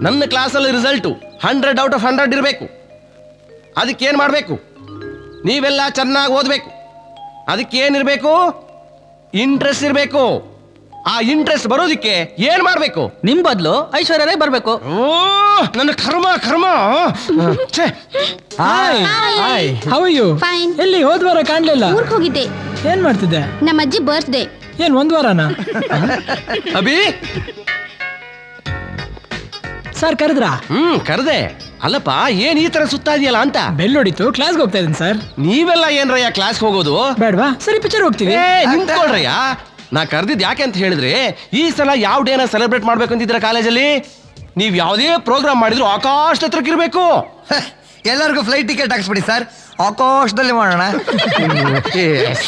ನನ್ನ ಕ್ಲಾಸಲ್ಲಿ ರಿಸಲ್ಟು 100/100 ಇರಬೇಕು. ಅದಕ್ಕೇನು ಮಾಡಬೇಕು? ನೀವೆಲ್ಲ ಚೆನ್ನಾಗಿ ಓದಬೇಕು. ಅದಕ್ಕೇನಿರಬೇಕು? ಇಂಟ್ರೆಸ್ಟ್ ಇರಬೇಕು. ಆ ಇಂಟ್ರೆಸ್ಟ್ ಬರೋದಕ್ಕೆ ಏನ್ ಮಾಡ್ಬೇಕು? ನಿಮ್ ಬದಲು ಐಶ್ವರ್ಯ ರೈ ಬರ್ಬೇಕು. ಓ ನನ್ನ ಕರ್ಮ. Hi, how are you? Fine. ಎಲ್ಲಿ ಹೋದ್ವಾರ ಕಾಣ್ಲಿಲ್ಲ? ಊರ್ಗ್ ಹೋಗಿದ್ದೆ. ಏನ್ ಮಾಡ್ತಿದ್ದೆ? ನಮ್ಮ ಅಜ್ಜಿ ಬರ್ತ್ಡೇ. ಏನ್ ಒಂದ್ ವಾರನಾ? ಅಭಿ ಸರ್ ಕರೆದ್ರಾ? ಕರೆದೆ. ಅಲ್ಲಪ್ಪ ಏನ್ ಈ ತರ ಸುತ್ತಾ ಇದೆಯಲ್ಲ ಅಂತ. ಬೆಲ್ ಹೊಡಿತು, ಕ್ಲಾಸ್ಗೆ ಹೋಗ್ತಾ ಇದೀನಿ ಸರ್. ನೀವೆಲ್ಲ ಏನ್ರಯ್ಯ ಕ್ಲಾಸ್ ಹೋಗೋದು? ಬೇಡವಾ? ಸರಿ ಪಿಕ್ಚರ್ ಹೋಗ್ತೀವಿ. ನಿಂತ್ಕೊಳ್ರಯ್ಯ. ನಾ ಕರೆದಿದ್ ಯಾಕೆ ಅಂತ ಹೇಳಿದ್ರೆ ಈ ಸಲ ಯಾವ ಡೇನ ಸೆಲೆಬ್ರೇಟ್ ಮಾಡ್ಬೇಕು ಅಂತಿದ್ರ ಕಾಲೇಜಲ್ಲಿ. ನೀವ್ ಯಾವುದೇ ಪ್ರೋಗ್ರಾಮ್ ಮಾಡಿದ್ರು ಆಕಾಶ ಹತ್ರಕ್ಕೆ ಇರ್ಬೇಕು. ಎಲ್ಲರಿಗೂ ಫ್ಲೈಟ್ ಟಿಕೆಟ್ ಹಾಕ್ಸ್ಬಿಡಿ ಸರ್, ಆಕಾಶದಲ್ಲಿ ಮಾಡೋಣ.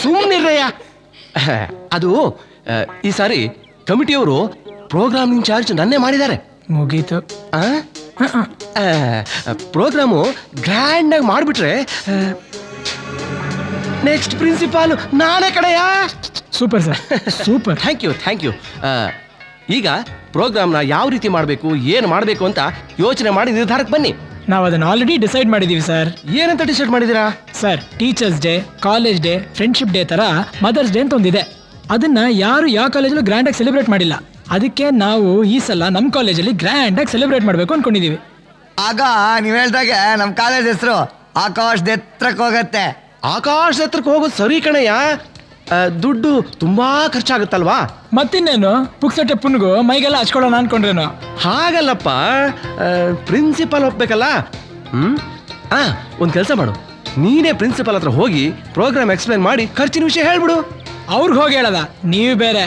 ಸುಮ್ಮನಿರ್ರಯ್ಯ. ಅದು ಈ ಸಾರಿ ಕಮಿಟಿಯವರು ಪ್ರೋಗ್ರಾಮ್ ಇನ್ಚಾರ್ಜ್ ನನ್ನೇ ಮಾಡಿದ್ದಾರೆ. ಮುಗೀತು. ಪ್ರೋಗ್ರಾಮು ಗ್ರ್ಯಾಂಡ್ ಆಗಿ ಮಾಡಿಬಿಟ್ರೆ ನೆಕ್ಸ್ಟ್ ಪ್ರಿನ್ಸಿಪಾಲ್ ನಾನೇ ಕಡೆಯಾ. Super sir, super. Thank you. ಈಗ ಪ್ರೋಗ್ರಾಮ್ನ ಯಾವ ರೀತಿ ಮಾಡಬೇಕು, ಏನು ಮಾಡಬೇಕು ಅಂತ ಯೋಚನೆ ಮಾಡಿ ನಿರ್ಧಾರಕ್ಕೆ ಬನ್ನಿ. ನಾವು ಅದನ್ನ ಆಲ್ರೆಡಿ ಡಿಸೈಡ್ ಮಾಡಿದೀವಿ ಸರ್. ಏನಂತ ಡಿಸೈಡ್ ಮಾಡಿದ್ದೀರಾ? Sir, teachers day, college day, friendship day ತರ ಮದರ್ಸ್ ಡೇ ಅಂತ ಒಂದಿದೆ. ಅದನ್ನ ಯಾರು ಯಾವ ಕಾಲೇಜಲ್ಲೂ ಗ್ರ್ಯಾಂಡ್ ಆಗಿ ಸೆಲೆಬ್ರೇಟ್ ಮಾಡಿಲ್ಲ. ಅದಕ್ಕೆ ನಾವು ಈ ಸಲ ನಮ್ಮ ಕಾಲೇಜಲ್ಲಿ ಗ್ರ್ಯಾಂಡ್ ಆಗಿ ಸೆಲೆಬ್ರೇಟ್ ಮಾಡಬೇಕು ಅನ್ಕೊಂಡಿದೀವಿ. ಆಗ ನೀವ್ ಹೇಳ್ದಾಗೆ ನಮ್ ಕಾಲೇಜ್ ಹೆಸರು ಆಕಾಶದ ಎತ್ತರಕ್ಕೆ ಹೋಗತ್ತೆ. ಆಕಾಶ ಹತ್ರಕ್ಕೆ ಹೋಗೋದು ಸರಿ ಕಣಯ್ಯ. ದುಡ್ಡು ತುಂಬಾ ಖರ್ಚಾಗುತ್ತಲ್ವಾ? ಮತ್ತಿನ್ನೇನು, ಪುಕ್ಸಟ್ಟೆ ಪುನ್ಗು ಮೈಗೆಲ್ಲ ಹಚ್ಕೊಳ್ಳೋಣ ಅನ್ಕೊಂಡ್ರೇನು? ಹಾಗಲ್ಲಪ್ಪ, ಪ್ರಿನ್ಸಿಪಾಲ್ ಒಪ್ಬೇಕಲ್ಲ. ಒಂದು ಕೆಲಸ ಮಾಡು, ನೀನೇ ಪ್ರಿನ್ಸಿಪಾಲ್ ಹತ್ರ ಹೋಗಿ ಪ್ರೋಗ್ರಾಮ್ ಎಕ್ಸ್ಪ್ಲೈನ್ ಮಾಡಿ ಖರ್ಚಿನ ವಿಷಯ ಹೇಳ್ಬಿಡು. ಅವ್ರಿಗೆ ಹೋಗಿ ಹೇಳದ? ನೀವು ಬೇರೆ.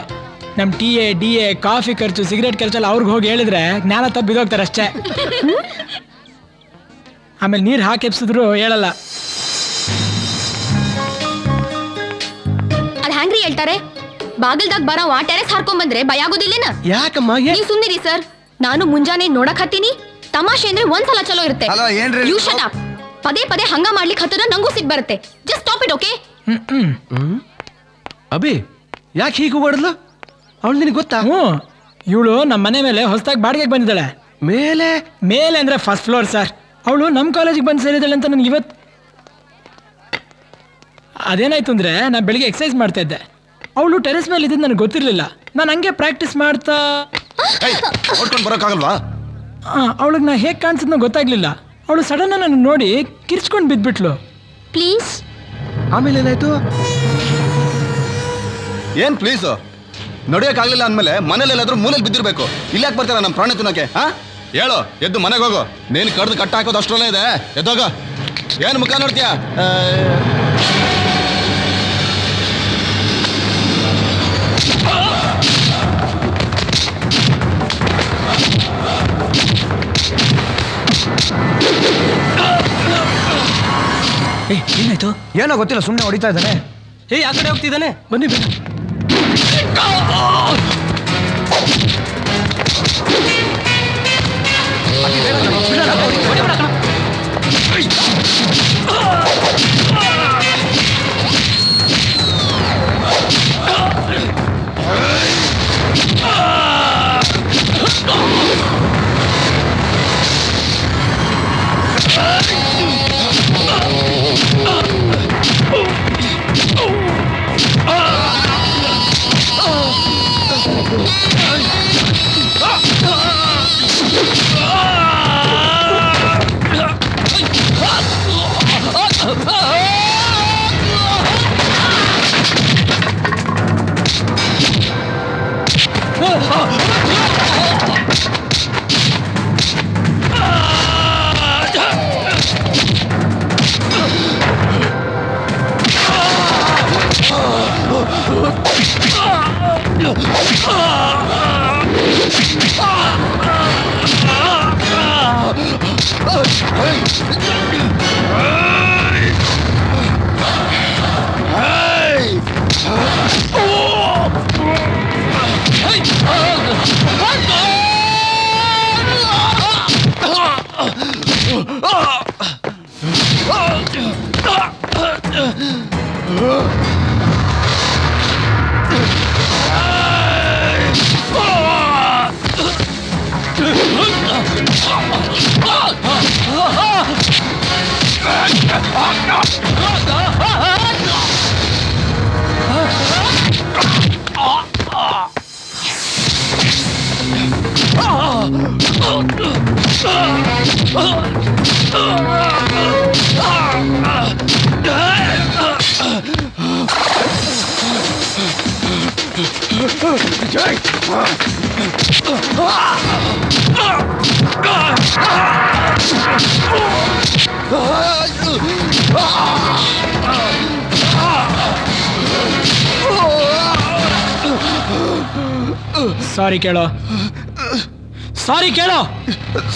ನಮ್ಮ TA, DA, ಕಾಫಿ ಖರ್ಚು, ಸಿಗರೇಟ್ ಖರ್ಚೆಲ್ಲ ಅವ್ರಿಗೆ ಹೋಗಿ ಹೇಳಿದ್ರೆ ಜ್ಞಾನ ತಪ್ಪಿದೋಗ್ತಾರೆ ಅಷ್ಟೇ. ಆಮೇಲೆ ನೀರು ಹಾಕಿ ಎಪ್ಸಿದ್ರು ಹೇಳಲ್ಲ. ಅದ್ ಹ್ಯಾಂಗ್ರಿ ಹೇಳ್ತಾರೆ? ಬಾಗಲ್ದಾಗ ಬರವ ಟೆರೆಸ್ ಹಾರ್ಕೊಂಡ್ ಬಂದ್ರೆ ಭಯ ಆಗೋದಿಲ್ಲೇನ? ಯಾಕಮ್ಮ? ನೀವ್ ಸುಮ್ನಿರಿ ಸರ್. ನಾನು ಮುಂಜಾನೆ ನೋಡಕ್ ಹತ್ತೀನಿ. ತಮಾಷೆ ಅಂದ್ರೆ ಒಂದ್ಸಲ ಚಲೋ ಇರುತ್ತೆ. ಹಲೋ, ಏನ್ರಿ? You shut up. ಪದೇ ಹಂಗ ಮಾಡ್ಲಿಕ್ಕೆ ಹತ್ತದ ನಂಗೂ ಸಿಟ್ ಬರುತ್ತೆ. Just stop it, okay? Abhi ಯಾಕೆ ಹೀಗೆ ಹೊಡೆದ್ಲು? ಅವಳು ನಿನಗೆ ಗೊತ್ತಾ? ಇವಳು ನಮ್ಮ ಮನೆ ಮೇಲೆ ಹೊಸದಾಗಿ ಬಾಡಿಗೆಗೆ ಬಂದಿದ್ದಾಳೆ. ಮೇಲೆ ಅಂದ್ರೆ ಫಸ್ಟ್ ಫ್ಲೋರ್ ಸರ್. ಅವಳು ನಮ್ಮ ಕಾಲೇಜಿಗೆ ಬಂದು ಸೇರಿದಾಳೆ ಅಂತ ನನಗೆ ಇವತ್ತು. ಅದೇನಾಯ್ತು ಅಂದ್ರೆ ನಾನು ಬೆಳಿಗ್ಗೆ ಎಕ್ಸಸೈಸ್ ಮಾಡ್ತಾ ಇದ್ದೆ. ಅವಳು ಟೆರೆಸ್ ಮೇಲೆ ಇದ್ದಿದ್ದು ನನಗೆ ಗೊತ್ತಿರಲಿಲ್ಲ. ನಾನು ಹಂಗೆ ಪ್ರಾಕ್ಟೀಸ್ ಮಾಡ್ತಾ ನೋಡ್ಕೊಂಡು ಬರೋಕ್ಕಾಗಲ್ವಾ? ಅವಳಿಗೆ ನಾ ಹೇಗೆ ಕಾಣಿಸಿದ್ನೋ ಗೊತ್ತಾಗ್ಲಿಲ್ಲ. ಅವಳು ಸಡನ್ ನನ್ನ ನೋಡಿ ಕಿರ್ಚ್ಕೊಂಡು ಬಿದ್ಬಿಟ್ಲು. ಪ್ಲೀಸ್. ಆಮೇಲೆ ಏನಾಯ್ತು? ಏನ್ ಪ್ಲೀಸು? ನಡೆಯೋಕ್ಕಾಗಲಿಲ್ಲ ಅಂದಮೇಲೆ ಮನೇಲೆಲ್ಲಾದ್ರೂ ಮೂಲೆಯಲ್ಲಿ ಬಿದ್ದಿರ್ಬೇಕು. ಇಲ್ಲಿ ಯಾಕೆ ಬರ್ತಾರ ನಮ್ಮ ಪ್ರಾಣ ತಿನ್ನೋಕೆ? ಹೇಳು, ಎದ್ದು ಮನೆಗೆ ಹೋಗು. ನೀನು ಕಡ್ದು ಕಟ್ಟ ಹಾಕೋದು ಅಷ್ಟರಲ್ಲೇ ಇದೆ. ಎದ್ದೋಗ. ಏನು ಮುಖ ನೋಡ್ತೀಯ? ಏನಾಯ್ತು? ಏನೋ ಗೊತ್ತಿಲ್ಲ, ಸುಮ್ಮನೆ ಹೊಡಿತಾ ಇದ್ದಾನೆ. ಆ ಕಡೆ ಹೋಗ್ತಿದ್ದಾನೆ. ಬನ್ನಿ ಬೇಗ. ಸಾರಿ ಕೇಳೋ, ಸಾರಿ ಕೇಳೋ.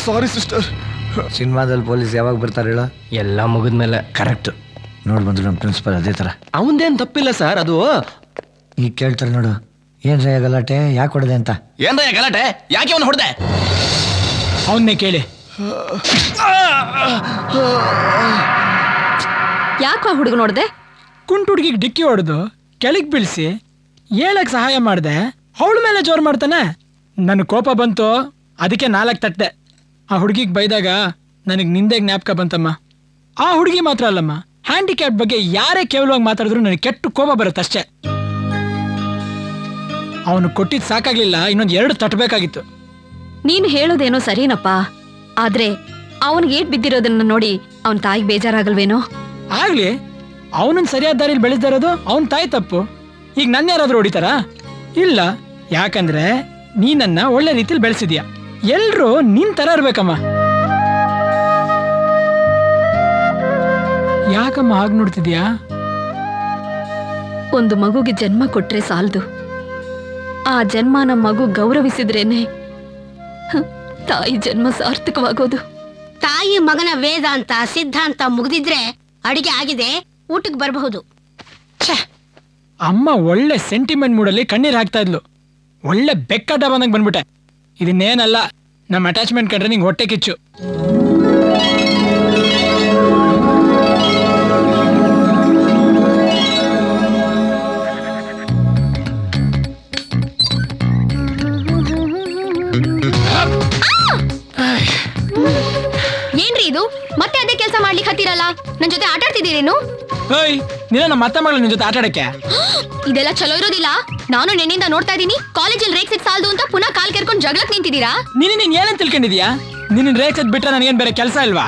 Sorry sister. ಸಿನಿಮಾದಲ್ಲಿ ಪೊಲೀಸ್ ಯಾವಾಗ ಬರ್ತಾರೆ ಹೇಳೋ? ಎಲ್ಲ ಮುಗಿದ್ಮೇಲೆ. ಕರೆಕ್ಟ್. ನೋಡಿ ಬಂದ್ರು ನಮ್ಮ ಪ್ರಿನ್ಸಿಪಲ್ ಅದೇ ಥರ. ಅವಂದೇನ್ ತಪ್ಪಿಲ್ಲ ಸರ್, ಅದು ಈಗ ಕೇಳ್ತಾರೆ ನೋಡು, ಏನ್ರ ಗಲಾಟೆ ಯಾಕೆ ಹೊಡೆದೆ ಅಂತ. ಏನ್ರ ಗಲಾಟೆ, ಯಾಕೆ ಅವನು ಹೊಡೆದೆ? ಅವನ್ನೇ ಕೇಳಿ. ಯಾಕ ಹುಡುಗ ನೋಡ್ದೆ? ಕುಂಟು ಹುಡುಗಿಗೆ ಡಿಕ್ಕಿ ಹೊಡೆದು ಕೆಳಗೆ ಬೀಳಿಸಿ ಹೇಳಕ್ ಸಹಾಯ ಮಾಡಿದೆ, ಅವಳ ಮೇಲೆ ಜೋರು ಮಾಡ್ತಾನೆ. ನನ್ ಕೋಪ ಬಂತು, ಅದಕ್ಕೆ 4 ತಟ್ಟೆ. ಆ ಹುಡುಗಿಗೆ ಬೈದಾಗ ನನಗೆ ನಿಂದೆ ಜ್ಞಾಪಕ ಬಂತಮ್ಮ. ಆ ಹುಡುಗಿ ಮಾತ್ರ ಅಲ್ಲಮ್ಮ, ಹ್ಯಾಂಡಿಕ್ಯಾಪ್ ಬಗ್ಗೆ ಯಾರೇ ಕೇವಲವಾಗಿ ಮಾತಾಡಿದ್ರು ನನಗೆ ಕೆಟ್ಟು ಕೋಪ ಬರುತ್ತಷ್ಟೇ. ಅವನು ಕೊಟ್ಟಿದ್ದು ಸಾಕಾಗ್ಲಿಲ್ಲ, ಇನ್ನೊಂದು 2 ತಟ್ಟಬೇಕಾಗಿತ್ತು. ನೀನು ಹೇಳೋದೇನೋ ಸರಿನಪ್ಪ, ಆದ್ರೆ ಅವನಿಗೆ ಏಟ್ ಬಿದ್ದಿರೋದನ್ನ ನೋಡಿ ಅವನ ತಾಯಿಗೆ ಬೇಜಾರಾಗಲ್ವೇನೋ? ಆಗ್ಲಿ, ಅವನನ್ನ ಸರಿಯಾದ ದಾರಿಲಿ ಬೆಳೆಸ್ತಾ ಇರೋದು ಅವನ ತಾಯಿ ತಪ್ಪು. ಈಗ ನನ್ನ ಯಾರಾದ್ರೂ ಹೊಡಿತಾರ? ಇಲ್ಲ, ಯಾಕಂದ್ರೆ ನೀನನ್ನ ಒಳ್ಳೆ ರೀತಿಲಿ ಬೆಳೆಸಿದ್ಯಾ. ಎಲ್ರು ನಿನ್ ತರ ಇರ್ಬೇಕಮ್ಮ. ಯಾಕಮ್ಮ ಹಾಗೆ ನೋಡ್ತಿದ್ಯಾ? ಒಂದು ಮಗುಗೆ ಜನ್ಮ ಕೊಟ್ರೆ ಸಾಲದು, ಆ ಜನ್ಮನ ಮಗು ಗೌರವಿಸಿದ್ರೇನೆ ತಾಯಿ ಜನ್ಮ ಸಾರ್ಥಕವಾಗೋದು. ತಾಯಿ ಮಗನ ವೇದಾಂತ ಸಿದ್ಧಾಂತ ಮುಗಿದಿದ್ರೆ ಅಡಿಗೆ ಆಗಿದೆ, ಊಟಕ್ಕೆ ಬರಬಹುದು. ಅಮ್ಮ ಒಳ್ಳೆ ಸೆಂಟಿಮೆಂಟ್ ಮೂಡಲ್ಲಿ ಕಣ್ಣೀರ್ ಹಾಕ್ತಾ ಇದ್ಲು. ಒಳ್ಳೆ ಬೆಕ್ಕಡ್ಡ ಬಂದಂಗೆ ಬಂದ್ಬಿಟ್ಟೆ. ಇದನ್ನೇನಲ್ಲ, ನಮ್ಮ ಅಟ್ಯಾಚ್ಮೆಂಟ್ ಕಂಡ್ರೆ ನಿಂಗೆ ಹೊಟ್ಟೆ ಕಿಚ್ಚು. ಏನ್ರಿ ಇದು? ಮತ್ತೆ ಅದೇ ಕೆಲಸ ಮಾಡ್ಲಿಕ್ಕೆ ಹತ್ತಿರಲ್ಲ. ನನ್ ಜೊತೆ ಆಟ ಆಡ್ತಿದ್ದೀರೇನು? ಓಯ್, ನೀನ ನಮ್ಮ ಅತ್ತ ಮಗಳ ನಿನ್ ಜೊತೆ ಆಟ ಆಡಕ್ಕೆ? ಇದೆಲ್ಲ ಚಲೋ ಇರೋದಿಲ್ಲ. ನಾನು ನೆನ್ನಿಂದ ನೋಡ್ತಾ ಇದೀನಿ, ಕಾಲೇಜಲ್ಲಿ ರೇಕ್ಸಿಟ್ ಸಾಲದು ಅಂತ ಪುನಃ ಕಾಲ್ ಕೆರ್ಕೊಂಡು ಜಗಳಕ್ ನಿಂತಿದ್ದೀರಾ. ನೀನ್ ಏನಂತ ತಿಳ್ಕೊಂಡಿದ್ಯಾ? ನಿನ್ನ ರೇಖದ್ ಬಿಟ್ರೆ ನನಗೇನ್ ಬೇರೆ ಕೆಲಸ ಇಲ್ವಾ?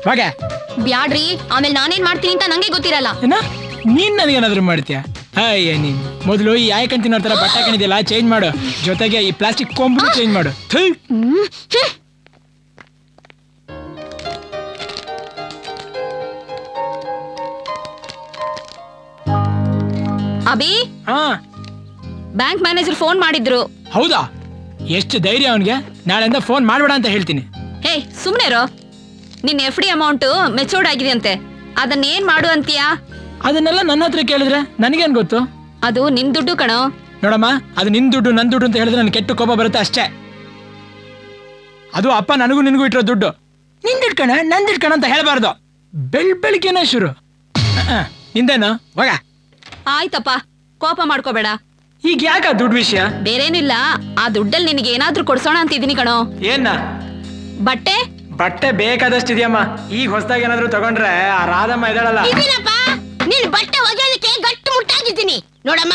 ಹಾಗೆ ಬ್ಯಾಡ್ರಿ, ಆಮೇಲೆ ನಾನೇನ್ ಮಾಡ್ತೀನಿ ಅಂತ ನಂಗೆ ಗೊತ್ತಿರಲ್ಲ. ಏನ ನೀನ್ ನನಗೇನಾದ್ರೂ ಮಾಡ್ತೀಯ? ಅಯ್ಯ, ನೀನ್ ಮೊದಲು ಈ ಆಯ್ಕಂತಿನ ತರ ಬಟ್ಟೆ ಹಾಕೊಂಡಿದ್ಯಲ್ಲ, ಚೇಂಜ್ ಮಾಡು. ಜೊತೆಗೆ ಈ ಪ್ಲಾಸ್ಟಿಕ್ ಕೊಂಬು ಚೇಂಜ್ ಮಾಡು. ಅಭಿ, ಹಾ, ಬ್ಯಾಂಕ್ ಮ್ಯಾನೇಜರ್ ಫೋನ್ ಮಾಡಿದ್ರು. ಹೌದಾ? ಎಷ್ಟು ಧೈರ್ಯ ಅವನಿಗೆ? ನಾಳೆಯಿಂದ ಫೋನ್ ಮಾಡ್ಬೇಡ ಅಂತ ಹೇಳ್ತೀನಿ. ಹೇ, ಸುಮ್ನೆ ಇರೋ. ನಿನ್ FD ಅಮೌಂಟ್ ಮೆಚೂರ್ಡ್ ಆಗಿದೆ ಅಂತೆ, ಅದನ್ನ ಏನ್ ಮಾಡು ಅಂತೀಯಾ? ಅದನ್ನೆಲ್ಲ ನನ್ನ ಹತ್ರ ಕೇಳಿದ್ರೆ ನನಗೇನ್ ಗೊತ್ತು? ಅದು ನಿನ್ ದುಡ್ಡು ಕಣೋ. ನೋಡಮ್ಮ, ಅದು ನಿನ್ ದುಡ್ಡು ನನ್ ದುಡ್ಡು ಅಂತ ಹೇಳಿದ್ರೆ ನನ್ ಕೆಟ್ಟು ಕೋಪ ಬರುತ್ತೆ ಅಷ್ಟೇ. ಅದು ಅಪ್ಪ ನನಗೂ ನಿನಗೂ ಇಟ್ಟಿರೋ ದುಡ್ಡು. ನಿನ್ ದುಡ್ಡು ಕಣ, ನನ್ ದುಡ್ಡು ಕಣ ಅಂತ ಹೇಳ್ಬಾರ್ದು. ಬೆಳಿಗ್ಗೆನೆ ಶುರು. ನಿಂದೇನು ಹೋಗ. ಆಯ್ತಪ್ಪ, ಕೋಪ ಮಾಡ್ಕೋಬೇಡ. ಈಗ ಯಾಕ ದುಡ್ಡು ವಿಷಯ? ಬೇರೇನಿಲ್ಲ, ಆ ದುಡ್ಡಲ್ಲಿ ನಿನಗೆ ಏನಾದ್ರೂ ಕೊಡ್ಸೋಣ ಅಂತಿದ್ದೀನಿ ಕಣೋ. ಏನ? ಬಟ್ಟೆ. ಬಟ್ಟೆ ಬೇಕಾದಷ್ಟಿದ್ಯಮ್ಮ. ಈಗ ಹೊಸದಾಗಿ ಏನಾದ್ರು ತಗೊಂಡ್ರೆ ಆ ರಾಧಮ್ಮ ಇದಾಳಲ್ಲ. ಇದೀನಪ್ಪ, ನಿನ್ ಬಟ್ಟೆ ಒಗೆಯಲಿಕ್ಕೆ ಗಟ್ಟು ಮುಟ್ಟಾಗಿದ್ದೀನಿ. ನೋಡಮ್ಮ,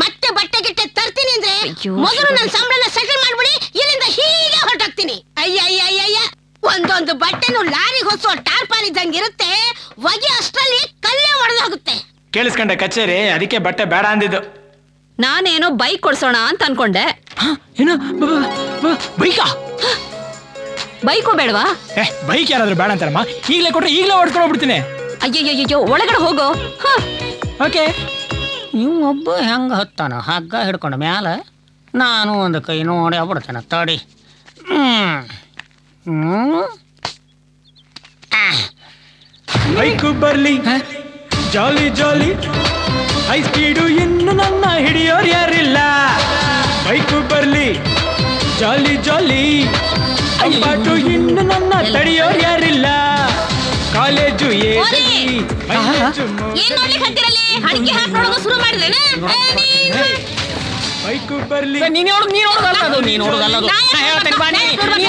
ಮತ್ತೆ ಬಟ್ಟೆ ಗಿಟ್ಟೆ ತರ್ತೀನಿ ಅಂದ್ರೆ ಅಯ್ಯೋ, ಮೊದಲು ನನ್ನ ಸಂಬಳನ ಸೆಟಲ್ ಮಾಡ್ಬಿಡಿ, ಇಲ್ಲಿಂದ ಹೀಗೆ ಹೊರಟಾಗ್ತೀನಿ. ಅಯ್ಯ, ಒಂದೊಂದು ಬಟ್ಟೆನು ಲಾರಿ ಹೊಸೋ ಟಾರ್ಪಾಲ್ ಇದ್ದಂಗಿರುತ್ತೆ, ಒಗೆ ಅಷ್ಟರಲ್ಲಿ ಕಲ್ಲೇ ಒಡೆದೋಗುತ್ತೆ. ಕೇಳಿಸ್ಕೊಂಡೆ ಕಚೇರಿ, ಅದಕ್ಕೆ ಬಟ್ಟೆ ಬೇಡ ಅಂದಿದ್ದು. ನಾನೇನೋ ಬೈಕ್ ಕೊಡ್ಸೋಣ ಅಂತ ಅನ್ಕೊಂಡೆ. ಏನು ಬೈಕಾ? ಬೈಕು ಬೇಡವಾ? ಬೈಕ್ ಯಾರಾದ್ರೂ ಬೇಡ ಅಂತಾರಮ್ಮ? ಈಗಲೇ ಕೊಟ್ರೆ ಈಗಲೇ ಓಡಿಸ್ಕೊಂಡು ಹೋಗ್ಬಿಡ್ತೀನಿ. ಅಯ್ಯಯ್ಯೋ, ಒಳಗಡೆ ಹೋಗೋ. ಓಕೆ. ಇವ್ ಒಬ್ಬ ಹೆಂಗ ಹತ್ತಾನ ಹಗ್ಗ ಹಿಡ್ಕೊಂಡು ಮ್ಯಾಲ, ನಾನು ಒಂದು ಕೈ ನೋಡಿ ಆಗ್ಬಿಡ್ತೇನೆ ತಡಿ. ಬೈಕು ಬರ್ಲಿ ಜಾಲಿ ಜಾಲಿ, ಹೈ ಸ್ಪೀಡು ಇನ್ನು ನನ್ನ ಹಿಡಿಯೋರು ಯಾರಿಲ್ಲ. ಬೈಕು ಬರ್ಲಿ ಜಾಲಿ ಜಾಲಿ, ಪಾಟು ಇನ್ನು ನನ್ನ ತಡೆಯೋರು ಯಾರಿಲ್ಲ. ಕಾಲೇಜು ಏನ್ ನೋಡ್ಲಿಕ್ಕೆ ಹತ್ತಿರಲ್ಲಿ ಅಡಿಕೆ ಹಾಕಿ ನೋಡೋದು ಶುರು ಮಾಡಿದ್ರೇನೆ? ಬೈಕು ಬರ್ಲಿ. ನೀನು ನೋಡೋದಲ್ಲ ಅದು, ನೀನು ನೋಡೋದಲ್ಲ ಅದು. ನಾ ಹೇಳ್ತೇನೆ, ಬಾ, ನೀ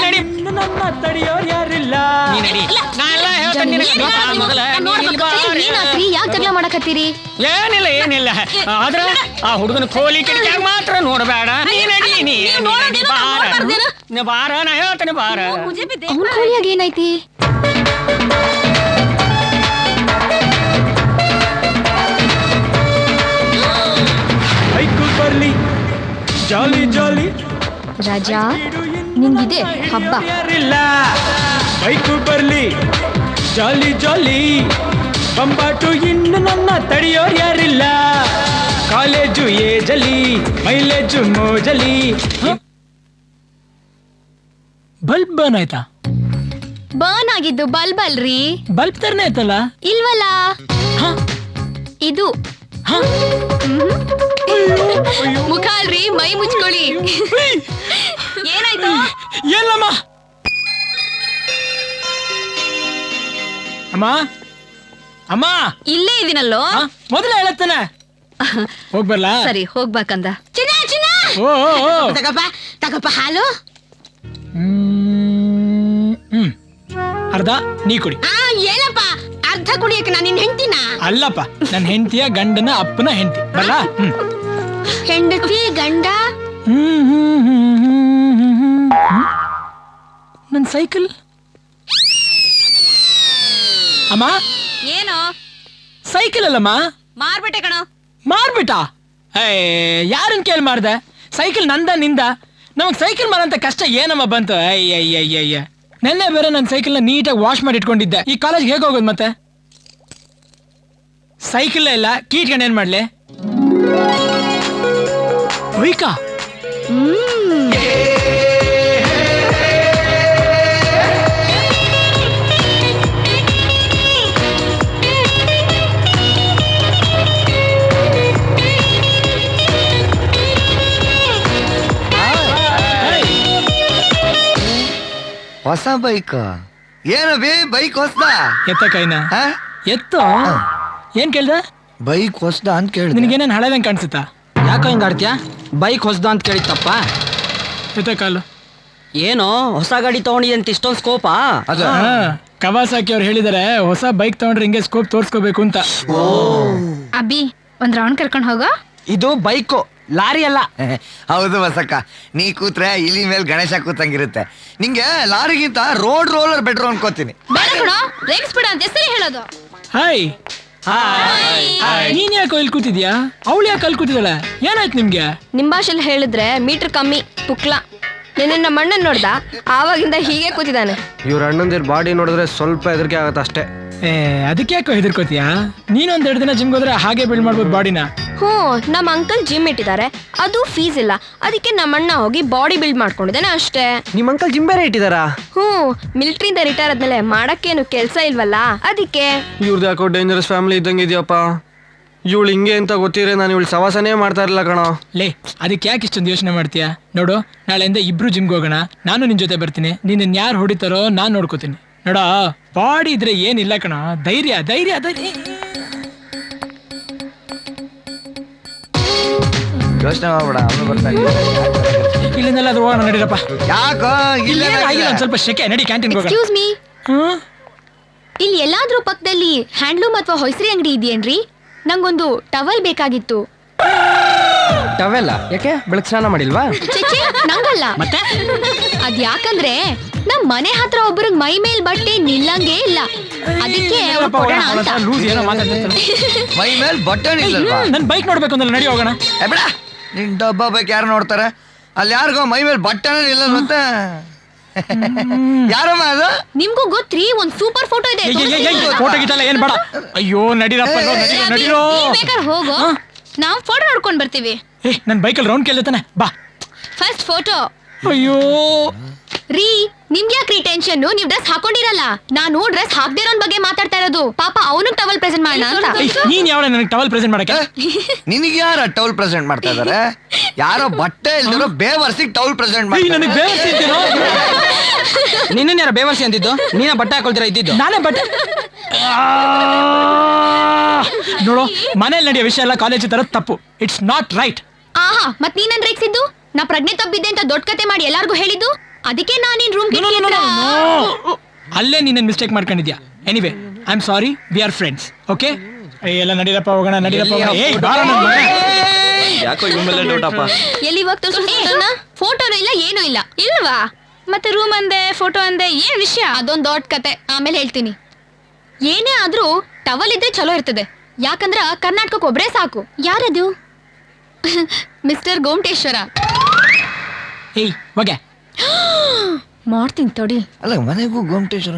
ನಡಿ. ನನ್ನ ತಡೆಯೋರ್ ಯಾರಿಲ್ಲ. ನೀ ನಡಿ. ನಾ ಎಲ್ಲ ಹೇಳ್ತೇನೆ ನಿನಗೆ. ಮೊದಲ ನೀನ್ ಇಲ್ಲಿ ಬಾ. ಯಾಕೆ ಜಗಳ ಮಾಡಕತ್ತೀರಿ? ಏನಿಲ್ಲ ಆದ್ರ ಆ ಹುಡುಗನ ಕೋಲಿ ಕಿಟಕಿಯಾಗ ಮಾತ್ರ ನೋಡಬೇಡ. ನೀ ನಡಿ, ನೀ ಬಾರ, ನಾ ಹೇಳ್ತೇನೆ ಬಾರ. ಅವ್ನ ಕೋಳಿಯಾಗ ಏನೈತಿ? ಬೈಕು ಬರ್ಲಿ ಜಾಲಿ ಜಾಲಿ ರಾಜಾ, ನಿಂಗಿದೆ ಹಬ್ಬ. ಯಾರಿಲ್ಲ. ಬೈಕು ಬರ್ಲಿ ಜಾಲಿ ಜಾಲಿ ಬಂಬಾಟು ಇನ್ನು ನನ್ನ ತಡೆಯೋರ್ ಯಾರಿಲ್ಲ. ಕಾಲೇಜು ಏಜಲಿ ಮೈಲೇಜು ಮೋಜಲಿ. ಬಲ್ಬ್ ಬರ್ನ್ ಆಯ್ತಾ? ಬರ್ನ್ ಆಗಿದ್ದು ಬಲ್ಬ್ ಅಲ್ರಿ. ಬಲ್ಬ್ ತರನೇ ಆಯ್ತಲ್ಲ. ಇಲ್ವಲ್ಲ, ಹ? ಇದು ಹ? ಮುಖ ಅಲ್ರಿ, ಮೈ ಮುಚ್ಕೊಳ್ಳಿ. ಏನಾಯ್ತು? ಎಲ್ಲಮ್ಮ ಅಮ್ಮ ಅಮ್ಮ ಇಲ್ಲೇ ಇದೀನಲ್ಲೋ. ಮೊದಲ ಹೇಳತ್ತಾನೆ ಹೋಗ್ಬರ್ಲಾ? ಸರಿ, ಹೋಗ್ಬೇಕಂದ. ಚಿನ್ನ ಚಿನ್ನ ಓ ಓ, ಓ. ತಗಪ್ಪ ಹಾಲು. ಅರ್ಧ ನೀ ಕುಡಿ. ಏನಪ್ಪ ಅರ್ಧ ಕುಡಿಯಕ್ಕೆ ನಾನು ನಿನ್ ಹೆಂಡ್ತಿನ? ಅಲ್ಲಪ್ಪ, ನನ್ನ ಹೆಂಡತಿಯ ಗಂಡನ ಅಪ್ಪನ ಹೆಂಡತಿ. ಬಲ್ಲ. ಹೆಂಡತಿ ಗಂಡ ನನ್ನ ಸೈಕಲ್. ಅಮ್ಮ ಏನೋ ಸೈಕಲ್ ಅಲ್ಲಮ್ಮ, ಮಾರ್ಬಿಟ್ಟೆ ಕಣೋ. ಮಾರ್ಬಿಟ್ಟ? ಯಾರನ್ ಕೇಳಿ ಮಾರ್ದೆ? ಸೈಕಲ್ ನಂದ ನಿಂದ? ನಮಗ್ ಸೈಕಲ್ ಮಾರಂತ ಕಷ್ಟ ಏನಮ್ಮ ಬಂತು? ಅಯ್ಯಯ್ಯಯ್ಯ, ನೆನ್ನೆ ಬೇರೆ ನನ್ನ ಸೈಕಲ್ನ ನೀಟಾಗಿ ವಾಶ್ ಮಾಡಿ ಇಟ್ಕೊಂಡಿದ್ದೆ. ಈ ಕಾಲೇಜ್ಗೆ ಹೇಗೆ ಹೋಗೋದು ಮತ್ತೆ? ಸೈಕಲ್ ಇಲ್ಲ, ಕೀಟ್ಕೊಂಡು ಏನ್ ಮಾಡ್ಲಿ? ಬೈಕಾ? ಹೊಸ ಬೈಕ್ ಏನ ಬೇ? ಬೈಕ್ ಹೊಸ್ದ? ಎತ್ತ ಕೈನ ಎತ್ತು. ಏನ್ ಕೇಳ್ದ? ಬೈಕ್ ಹೊಸ್ದ ಅಂತ ಕೇಳಿದೆ. ನಿನಗೇನೇನು ಹಳೆದಂಗೆ ಕಾಣಿಸುತ್ತಾ? ಯಾಕೋ ಹಿಂಗ ಆಡ್ತೀಯ? ಬೈಕ್ ಹೊಸ್ದ ಅಂತ ಕೇಳಿತ್ತಪ್ಪ. ಎತ್ತ ಕಾಲು. ಏನೋ ಹೊಸ ಗಾಡಿ ತಗೊಂಡಿದಂತ ಇಷ್ಟೊಂದು ಸ್ಕೋಪಾ? ಅದ ಕವಾಸಾಕಿ ಅವ್ರು ಹೇಳಿದಾರೆ ಹೊಸ ಬೈಕ್ ತಗೊಂಡ್ರೆ ಹಿಂಗೆ ಸ್ಕೋಪ್ ತೋರ್ಸ್ಕೋಬೇಕು ಅಂತ. ಅಬ್ಬಿ, ಒಂದ್ ರೌಂಡ್ ಕರ್ಕೊಂಡ್ ಹೋಗೋ. ಇದು ಬೈಕು, ಲಾರಿ ಅಲ್ಲ. ಹೌದು ಬಸಕ್ಕ, ನೀ ಕೂತ್ರೆ ಇಲ್ಲಿ ಮೇಲೆ ಗಣೇಶ ಕೂತಂಗಿರುತ್ತೆ. ನಿಂಗೆ ಲಾರಿಗಿಂತ ರೋಡ್ ರೋಲರ್ ಬೆಟ್ರು ಅನ್ಕೋತೀನಿ. ಬೇಡ ಕಣೋ, ರೇಗಿಸ್ಬಿಡ ಅಂತ ಹೆಸರೇ ಹೇಳೋದು. ಹಾಯ್. ನೀನ್ ಯಾಕೆ ಇಲ್ಲಿ ಕೂತಿದ್ಯಾ? ಅವಳು ಯಾಕೆ ಅಲ್ಲಿ ಕೂತಿದ್ದಾಳೆ? ಏನಾಯ್ತು ನಿಮ್ಗೆ? ನಿಮ್ ಭಾಷೆಲ್ ಹೇಳಿದ್ರೆ ಮೀಟರ್ ಕಮ್ಮಿ ಪುಕ್ಲ. ನಿನ್ನ ನಮ್ಮ ಅಣ್ಣನ್ ನೋಡ್ದ, ಆವಾಗಿಂದ ಹೀಗೆ ಕೂತಿದ್ದಾನೆ. ಇವ್ರ ಅಣ್ಣಂದಿರ್ ಬಾಡಿ ನೋಡಿದ್ರೆ ಸ್ವಲ್ಪ ಹೆದರಿಕೆ ಆಗತ್ತೆ ಅಷ್ಟೇ. ಅದಕ್ಕೆ ಯಾಕೋ ಹೆದರ್ಕೋತೀಯಾ? ನೀನೊಂದೆರಡು ದಿನ ಜಿಮ್ಗೆ ಹೋದ್ರೆ ಹಾಗೆ ಬಿಲ್ಡ್ ಮಾಡ್ಬೋದು ಬಾಡಿನ. ನಮ್ಮ ಅಂಕಲ್ ಜಿಮ್ ಇಟ್ಟಿದ್ದಾರೆ, ಅದು ಫೀಸ್ ಇಲ್ಲ. ಅದಕ್ಕೆ ನಮ್ಮ ಅಣ್ಣ ಹೋಗಿ ಬಾಡಿ ಬಿಲ್ಡ್ ಮಾಡ್ಕೊಂಡಿದ್ದಾನೆ ಅಷ್ಟೇ. ನಿಮ್ ಅಂಕಲ್ ಜಿಮ್ ಬೇರೆ ಇಟ್ಟಿದಾರಾ? ಮಿಲಿಟರಿಯಿಂದ ರಿಟೈರ್ ಆದ್ಮೇಲೆ ಮಾಡಕ್ಕೇನು ಕೆಲ್ಸ ಇಲ್ವಲ್ಲ, ಅದಕ್ಕೆ. ಇವ್ರದ್ದು ಯಾಕೋ ಡೇಂಜರಸ್ ಫ್ಯಾಮಿಲಿ ಇದ್ದಂಗೆ ಇದೆಯಪ್ಪ. ಇವಳು ಹಿಂಗೆ ಅಂತ ಗೊತ್ತಿದ್ರೆ ನಾನು ಇವಳು ಸವಾಸನೇ ಮಾಡ್ತಾ ಇರಲಿಲ್ಲ ಕಣೋ. ಲೇ, ಅದಕ್ಕೆ ಯಾಕೆ ಇಷ್ಟೊಂದು ಯೋಚನೆ ಮಾಡ್ತೀಯಾ? ನೋಡು, ನಾಳೆಯಿಂದ ಇಬ್ರು ಜಿಮ್ಗೆ ಹೋಗೋಣ. ನಾನು ನಿನ್ ಜೊತೆ ಬರ್ತೀನಿ. ನಿನ್ನ ಯಾರು ಹೊಡಿತಾರೋ ನಾನು ನೋಡ್ಕೋತೀನಿ. ನೋಡ, ಬಾಡಿ ಇದ್ರೆ ಏನಿಲ್ಲ ಕಣ. ಧೈರ್ಯ ಧೈರ್ಯ ಧೈರ್ಯ. ಯೋಚನೆ ಮಾಡ್ಬೇಡ, ಅವನು ಬರ್ತಾನೆ. ಇಲ್ಲಿಂದೆಲ್ಲ ಅದು ಹೋಗೋಣ, ನಡೀರಪ್ಪ. ಯಾಕೋ ಇಲ್ಲ, ಒಂದ್ ಸ್ವಲ್ಪ ಶೆಕೆ, ನಡಿ ಕ್ಯಾಂಟೀನ್ ಹೋಗೋಣ. ಎಕ್ಸ್ಕ್ಯೂಸ್ ಮೀ, ಇಲ್ಲಿ ಎಲ್ಲಾದ್ರೂ ಪಕ್ಕದಲ್ಲಿ ಹ್ಯಾಂಡ್ಲೂಮ್ ಅಥವಾ ಹೊಯ್ಸರಿ ಅಂಗಡಿ ಇದೆಯೇನ್ರಿ? ನಂಗೊಂದು ಟವಲ್ ಬೇಕಾಗಿತ್ತು. ಟವೆಲ್ಲ ಯಾಕೆ? ಬೆಳಗ್ಗೆ ಸ್ನಾನ ಮಾಡಿಲ್ವಾ? ಚೇಚೆ, ನಂಗಲ್ಲ. ಮತ್ತೆ ಅದ್ ಯಾಕಂದ್ರೆ ನಮ್ ಮನೆ ಹತ್ರ ಒಬ್ರಿಗೆ ಮೈ ಮೇಲ್ ಬಟ್ಟೆ ನಿಲ್ಲಂಗೆ ಇಲ್ಲ, ಅದಕ್ಕೆ ಅವ್ರು ಕೊಡೋಣ ಅಂತ. ಲೂಸ್ ಏನೋ ಮಾತಾಡ್ತಿರ್ತಾರೆ. ಮೈ ಮೇಲೆ ಬಟನ್ ಇಲ್ಲಲ್ವಾ? ನನ್ ಬೈಕ್ ನೋಡ್ಬೇಕು ಅಂದ್ರೆ ನಡಿ ಹೋಗೋಣ. ಬೇಡ, ನಿನ್ ಡಬ್ಬ ಬೈಕ್ ಯಾರು ನೋಡ್ತಾರೆ? ಅಲ್ಲಿ ಯಾರಿಗೋ ಮೈ ಮೇಲೆ ಬಟನ್ ಇಲ್ಲ ಮತ್ತೆ. ಯಾರಮ್ಮ ಅದು? ನಿಮ್ಗೂ ಗೊತ್ತ್ರಿ, ಒಂದ್ ಸೂಪರ್ ಫೋಟೋ ಇದೆ. ಫೋಟೋ ಗಿಟ್ಟಲ್ಲ ಏನ್ ಬೇಡ. ಅಯ್ಯೋ ನಡೀರಪ್ಪ, ನಡೀರೋ. ಬೇಕಾದ್ರೆ ಹೋಗೋ, ನಾವ್ ಫೋಟೋ ನೋಡ್ಕೊಂಡ್ ಬರ್ತೀವಿ. ನನ್ ಬೈಕಲ್ಲಿ ರೌಂಡ್ ಕೇಳ್ತಾನೆ, ಬಾ. First photo. ಅಯ್ಯೋ ರೀ, ನಿಮ್ಗೆ ಯಾಕ್ರಿ ಟೆನ್ಷನ್? ನೀವ್ ಡ್ರೆಸ್ ಹಾಕೊಂಡಿರಲ್ಲ. ನಾನು ಡ್ರೆಸ್ ಹಾಕ್ದಿರೋನ್ ಬಗ್ಗೆ ಮಾತಾಡ್ತಾ ಇರೋದು. ಪಾಪ ಅವನು ಟವಲ್ ಪ್ರೆಸೆಂಟ್ ಮಾಡೋಣ ಅಂತ. ನೀನ್ ಯಾವ ನನಗೆ ಟವಲ್ ಪ್ರೆಸೆಂಟ್ ಮಾಡಕ್ಕೆ? ನಿನಗೆ ಯಾರ ಟವಲ್ ಪ್ರೆಸೆಂಟ್ ಮಾಡ್ತಾ ಇದಾರೆ? ಯಾರೋ ಬಟ್ಟೆ ಇಲ್ದಿರೋ ಬೇವರ್ಸಿಗೆ ಟವಲ್ ಪ್ರೆಸೆಂಟ್ ನನಗೆ ಮಾಡ್ತಾರೆ. ಬೇವರ್ಸಿದ್ದೇನೋ. ನಿನ್ನ ಯಾರ ಬೇವರ್ಸಿ ಅಂತಿದ್ದು? ನೀನ ಬಟ್ಟೆ ಹಾಕೊಳ್ತೀರಾ ಇದ್ದಿದ್ದು? ನಾನೇ ಬಟ್ಟೆ. ನೋಡು, ಮನೇಲಿ ನಡೆಯೋ ವಿಷಯ ಎಲ್ಲ ಕಾಲೇಜ್ ತರ ತಪ್ಪು. It's not right. ಆಹಾ, ಮತ್ ನೀನನ್ ರೇಗ್ಸಿದ್ದು? ನಾ ಪ್ರಜ್ಞೆ ತಪ್ಪಿದ್ದೆ ಅಂತ ದೊಡ್ಡ ಕತೆ ಮಾಡಿ ಎಲ್ಲಾರ್ಗು ಹೇಳಿದ್ದು ಅದಕ್ಕೆ ನಾನಿನ್ ರೂಮ್ ಅಲ್ಲೇ ನೀನು ಮಿಸ್ಟೇಕ್ ಮಾಡ್ಕೊಂಡಿದ್ಯಾ. Anyway I am sorry, we are friends. Okay ಎಲ್ಲ ನಡೀರಪ್ಪ ಹೋಗೋಣ, ನಡೀರಪ್ಪ ಹೋಗೋಣ. ಏಯ್ ಬಾರೋ ನನ್ ಮಗ. ಯಾಕೋ ಇವ್ ಮೇಲೆ ಡೌಟಪ್ಪ. ಎಲ್ಲಿ ಇವಾಗ ಫೋಟೋನು ಇಲ್ಲ ಏನೂ ಇಲ್ಲ. ಇಲ್ವಾ? ಮತ್ತೆ ರೂಮ್ ಅಂದೆ ಫೋಟೋ ಅಂದೆ ಏನ್ ವಿಷಯ? ಅದೊಂದ್ ದೊಡ್ಡ ಕತೆ, ಆಮೇಲೆ ಹೇಳ್ತೀನಿ. ಏನೇ ಆದ್ರೂ ಟವಲ್ ಇದ್ರೆ ಚಲೋ ಇರ್ತದೆ. ಯಾಕಂದ್ರ ಕರ್ನಾಟಕಕ್ಕೆ ಒಬ್ರೇ ಸಾಕು. ಯಾರದು? ಮಿಸ್ಟರ್ ಗೋಮಟೇಶ್ವರ. ಏಯ್ ಹೋಗೆ. ಮಾಡ್ತೀನಿ ತಡಿ. ಅಲ್ಲ ಮನೆಗೂ ಗೋಮಟೇಶ್ವರ